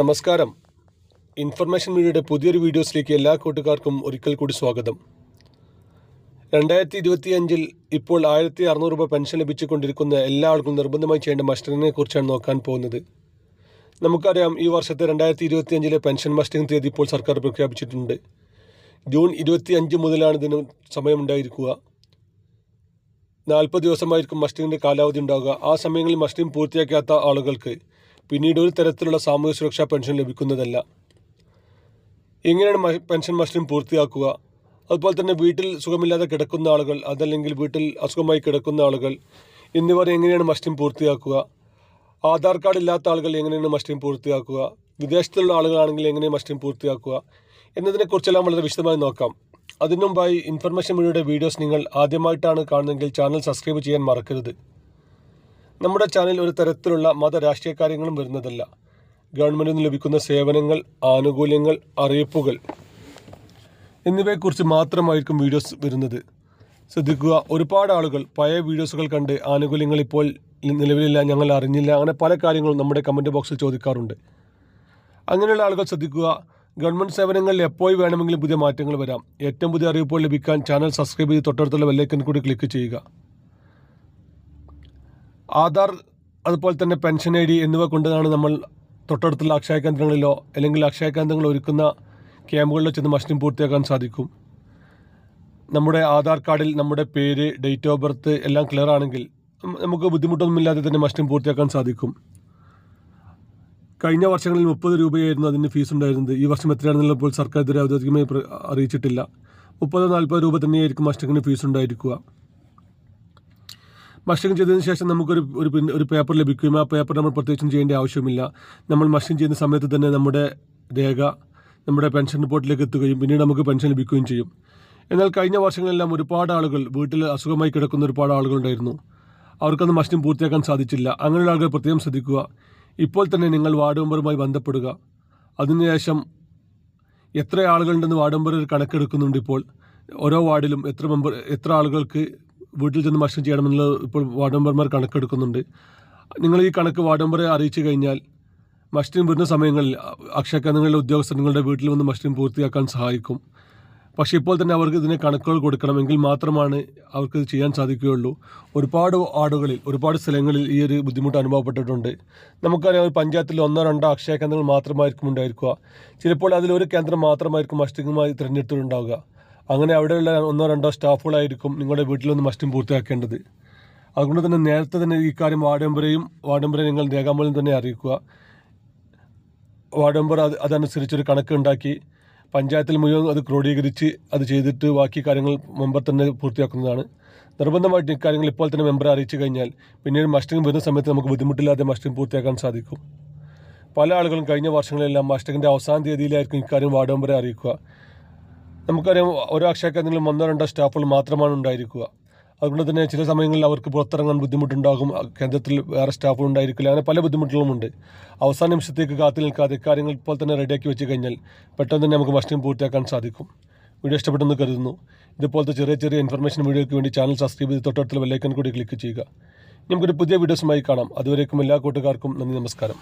നമസ്കാരം. ഇൻഫർമേഷൻ മീഡിയയുടെ പുതിയൊരു വീഡിയോസിലേക്ക് എല്ലാ കൂട്ടുകാർക്കും ഒരിക്കൽ കൂടി സ്വാഗതം. 2025 ഇപ്പോൾ 1600 രൂപ പെൻഷൻ ലഭിച്ചുകൊണ്ടിരിക്കുന്ന എല്ലാ ആൾക്കും നിർബന്ധമായി ചെയ്യേണ്ട മസ്റ്ററിങ്ങിനെ കുറിച്ചാണ് നോക്കാൻ പോകുന്നത്. നമുക്കറിയാം, ഈ വർഷത്തെ 2025 പെൻഷൻ മസ്റ്ററിംഗ് തീയതി ഇപ്പോൾ സർക്കാർ പ്രഖ്യാപിച്ചിട്ടുണ്ട്. ജൂൺ 25 മുതലാണ് ഇതിന് സമയമുണ്ടായിരിക്കുക. 40 ദിവസമായിരിക്കും മസ്റ്ററിങ്ങിൻ്റെ കാലാവധി ഉണ്ടാവുക. ആ സമയങ്ങളിൽ മസ്റ്ററിംഗ് പൂർത്തിയാക്കാത്ത ആളുകൾക്ക് പിന്നീട് ഒരു തരത്തിലുള്ള സാമൂഹ്യ സുരക്ഷാ പെൻഷൻ ലഭിക്കുന്നതല്ല. എങ്ങനെയാണ് പെൻഷൻ മസ്റ്ററിംഗ് പൂർത്തിയാക്കുക? അതുപോലെ തന്നെ വീട്ടിൽ സുഖമില്ലാതെ കിടക്കുന്ന ആളുകൾ, അതല്ലെങ്കിൽ വീട്ടിൽ അസുഖമായി കിടക്കുന്ന ആളുകൾ എന്നിവർ എങ്ങനെയാണ് മസ്റ്ററിംഗ് പൂർത്തിയാക്കുക? ആധാർ കാർഡ് ഇല്ലാത്ത ആളുകൾ എങ്ങനെയാണ് മസ്റ്ററിംഗ് പൂർത്തിയാക്കുക? വിദേശത്തുള്ള ആളുകളാണെങ്കിൽ എങ്ങനെയാണ് മസ്റ്ററിംഗ് പൂർത്തിയാക്കുക എന്നതിനെക്കുറിച്ചെല്ലാം വളരെ വിശദമായി നോക്കാം. അതിനു മുമ്പായി ഇൻഫർമേഷൻ മീഡിയയുടെ വീഡിയോസ് നിങ്ങൾ ആദ്യമായിട്ടാണ് കാണുന്നതെങ്കിൽ ചാനൽ സബ്സ്ക്രൈബ് ചെയ്യാൻ മറക്കരുത്. നമ്മുടെ ചാനൽ ഒരു തരത്തിലുള്ള മത രാഷ്ട്രീയ കാര്യങ്ങളും വരുന്നതല്ല. ഗവൺമെൻറ്റിൽ നിന്ന് ലഭിക്കുന്ന സേവനങ്ങൾ, ആനുകൂല്യങ്ങൾ, അറിയിപ്പുകൾ എന്നിവയെക്കുറിച്ച് മാത്രമായിരിക്കും വീഡിയോസ് വരുന്നത്. ശ്രദ്ധിക്കുക, ഒരുപാട് ആളുകൾ പഴയ വീഡിയോസുകൾ കണ്ട് ആനുകൂല്യങ്ങൾ ഇപ്പോൾ നിലവിലില്ല, ഞങ്ങൾ അറിഞ്ഞില്ല, അങ്ങനെ പല കാര്യങ്ങളും നമ്മുടെ കമൻറ്റ് ബോക്സിൽ ചോദിക്കാറുണ്ട്. അങ്ങനെയുള്ള ആളുകൾ ശ്രദ്ധിക്കുക, ഗവൺമെൻറ് സേവനങ്ങളിൽ എപ്പോൾ വേണമെങ്കിലും പുതിയ മാറ്റങ്ങൾ വരാം. ഏറ്റവും പുതിയ അറിയിപ്പുകൾ ലഭിക്കാൻ ചാനൽ സബ്സ്ക്രൈബ് ചെയ്ത് തൊട്ടടുത്തുള്ള ബെല്ലൈക്കൺ കൂടി ക്ലിക്ക് ചെയ്യുക. ആധാർ, അതുപോലെ തന്നെ പെൻഷൻ ഐ ഡി എന്നിവ കൊണ്ടാണ് നമ്മൾ തൊട്ടടുത്തുള്ള അക്ഷയ കേന്ദ്രങ്ങളിലോ അല്ലെങ്കിൽ അക്ഷയ കേന്ദ്രങ്ങൾ ഒരുക്കുന്ന ക്യാമ്പുകളിലോ ചെന്ന് മസ്റ്ററിംഗ് പൂർത്തിയാക്കാൻ സാധിക്കും. നമ്മുടെ ആധാർ കാർഡിൽ നമ്മുടെ പേര്, ഡേറ്റ് ഓഫ് ബർത്ത് എല്ലാം ക്ലിയർ ആണെങ്കിൽ നമുക്ക് ബുദ്ധിമുട്ടൊന്നുമില്ലാതെ തന്നെ മസ്റ്ററിംഗ് പൂർത്തിയാക്കാൻ സാധിക്കും. കഴിഞ്ഞ വർഷങ്ങളിൽ 30 രൂപയായിരുന്നു അതിന് ഫീസ് ഉണ്ടായിരുന്നത്. ഈ വർഷം എത്രയാണെന്നുള്ള ഇപ്പോൾ സർക്കാർ ഇതുവരെ ഔദ്യോഗികമായി അറിയിച്ചിട്ടില്ല. 30-40 രൂപ തന്നെയായിരിക്കും മസ്റ്ററിങ്ങിന് ഫീസ് ഉണ്ടായിരിക്കുക. മസ്റ്ററിംഗ് ചെയ്തതിന് ശേഷം നമുക്കൊരു പേപ്പർ ലഭിക്കും. ആ പേപ്പർ നമ്മൾ പ്രത്യേകിച്ചും ചെയ്യേണ്ട ആവശ്യമില്ല. നമ്മൾ മസ്റ്ററിംഗ് ചെയ്യുന്ന സമയത്ത് തന്നെ നമ്മുടെ രേഖ നമ്മുടെ പെൻഷൻ റിപ്പോർട്ടിലേക്ക് എത്തുകയും പിന്നീട് നമുക്ക് പെൻഷൻ ലഭിക്കുകയും ചെയ്യും. എന്നാൽ കഴിഞ്ഞ വർഷങ്ങളെല്ലാം ഒരുപാട് ആളുകൾ വീട്ടിൽ അസുഖമായി കിടക്കുന്ന ഒരുപാട് ആളുകളുണ്ടായിരുന്നു. അവർക്കത് മസ്റ്ററിംഗ് പൂർത്തിയാക്കാൻ സാധിച്ചില്ല. അങ്ങനെയുള്ള ആളുകൾ പ്രത്യേകം ശ്രദ്ധിക്കുക. ഇപ്പോൾ തന്നെ നിങ്ങൾ വാർഡ് മെമ്പറുമായി ബന്ധപ്പെടുക. അതിനുശേഷം എത്ര ആളുകളുണ്ടെന്ന് വാർഡ് മെമ്പർ ഒരു കണക്കെടുക്കുന്നുണ്ട്. ഇപ്പോൾ ഓരോ വാർഡിലും എത്ര ആളുകൾക്ക് വീട്ടിൽ ചെന്ന് മസ്റ്ററിംഗ് ചെയ്യണമെന്നുള്ളത് ഇപ്പോൾ വാർഡ് മെമ്പർമാർ കണക്കെടുക്കുന്നുണ്ട്. നിങ്ങൾ ഈ കണക്ക് വാർഡ് മെമ്പറെ അറിയിച്ചു കഴിഞ്ഞാൽ മസ്റ്ററിംഗ് വരുന്ന സമയങ്ങളിൽ അക്ഷയ കേന്ദ്രങ്ങളിലെ ഉദ്യോഗസ്ഥർ നിങ്ങളുടെ വീട്ടിൽ വന്ന് മസ്റ്ററിംഗ് പൂർത്തിയാക്കാൻ സഹായിക്കും. പക്ഷേ ഇപ്പോൾ തന്നെ അവർക്ക് ഇതിന് കണക്കുകൾ കൊടുക്കണമെങ്കിൽ മാത്രമാണ് അവർക്ക് ഇത് ചെയ്യാൻ സാധിക്കുകയുള്ളൂ. ഒരുപാട് വാർഡുകളിൽ, ഒരുപാട് സ്ഥലങ്ങളിൽ ഈ ഒരു ബുദ്ധിമുട്ട് അനുഭവപ്പെട്ടിട്ടുണ്ട്. നമുക്കറിയാം, ഒരു പഞ്ചായത്തിൽ 1-2 അക്ഷയ കേന്ദ്രങ്ങൾ മാത്രമായിരിക്കും ഉണ്ടായിരിക്കുക. ചിലപ്പോൾ അതിലൊരു കേന്ദ്രം മാത്രമായിരിക്കും മസ്റ്ററിംഗുമായി തിരഞ്ഞെടുത്തിട്ടുണ്ടാവുക. അങ്ങനെ അവിടെയുള്ള 1-2 സ്റ്റാഫുകളായിരിക്കും നിങ്ങളുടെ വീട്ടിൽ നിന്ന് മസ്റ്ററിംഗ് പൂർത്തിയാക്കേണ്ടത്. അതുകൊണ്ട് തന്നെ നേരത്തെ തന്നെ ഈ കാര്യം വാർഡ് മെമ്പറെ നിങ്ങൾ രേഖാമൂലം തന്നെ അറിയിക്കുക. വാർഡ് മെമ്പർ അതനുസരിച്ചൊരു കണക്ക് ഉണ്ടാക്കി പഞ്ചായത്തിൽ മുഴുവൻ അത് ക്രോഡീകരിച്ച് അത് ചെയ്തിട്ട് ബാക്കി കാര്യങ്ങൾ മെമ്പർ തന്നെ പൂർത്തിയാക്കുന്നതാണ്. നിർബന്ധമായിട്ട് ഇക്കാര്യങ്ങൾ ഇപ്പോൾ തന്നെ മെമ്പറെ അറിയിച്ചു കഴിഞ്ഞാൽ പിന്നീട് മസ്റ്ററിംഗ് വരുന്ന സമയത്ത് നമുക്ക് ബുദ്ധിമുട്ടില്ലാതെ മസ്റ്ററിംഗ് പൂർത്തിയാക്കാൻ സാധിക്കും. പല ആളുകളും കഴിഞ്ഞ വർഷങ്ങളിലെല്ലാം മസ്റ്ററിംഗിൻ്റെ അവസാന തീയതിയിലായിരിക്കും ഇക്കാര്യം വാർഡ് മെമ്പറെ അറിയിക്കുക. നമുക്കറിയാം, ഓരോ അക്ഷയ കേന്ദ്രങ്ങളിലും 1-2 സ്റ്റാഫുകൾ മാത്രമാണ് ഉണ്ടായിരിക്കുക. അതുകൊണ്ട് തന്നെ ചില സമയങ്ങളിൽ അവർക്ക് പുറത്തിറങ്ങാൻ ബുദ്ധിമുട്ടുണ്ടാകും. കേന്ദ്രത്തിൽ വേറെ സ്റ്റാഫുകൾ ഉണ്ടായിരിക്കില്ല. അങ്ങനെ പല ബുദ്ധിമുട്ടുകളുമുണ്ട്. അവസാന നിമിഷത്തേക്ക് കാത്തു നിൽക്കാതെ കാര്യങ്ങൾ ഇപ്പോൾ തന്നെ റെഡിയാക്കി വെച്ച് കഴിഞ്ഞാൽ പെട്ടെന്ന് തന്നെ നമുക്ക് മസ്റ്ററിംഗ് പൂർത്തിയാക്കാൻ സാധിക്കും. വീഡിയോ ഇഷ്ടപ്പെട്ടെന്ന് കരുതുന്നു. ഇതുപോലത്തെ ചെറിയ ഇൻഫർമേഷൻ വീഡിയോയ്ക്ക് വേണ്ടി ചാനൽ സബ്സ്ക്രൈബ് ചെയ്ത് തൊട്ടടുത്തുള്ള ബെല്ലൈക്കൺ കൂടി ക്ലിക്ക് ചെയ്യുക. നമുക്കൊരു പുതിയ വീഡിയോസുമായി കാണാം. അതുവരേക്കും എല്ലാ കൂട്ടുകാർക്കും നന്ദി, നമസ്കാരം.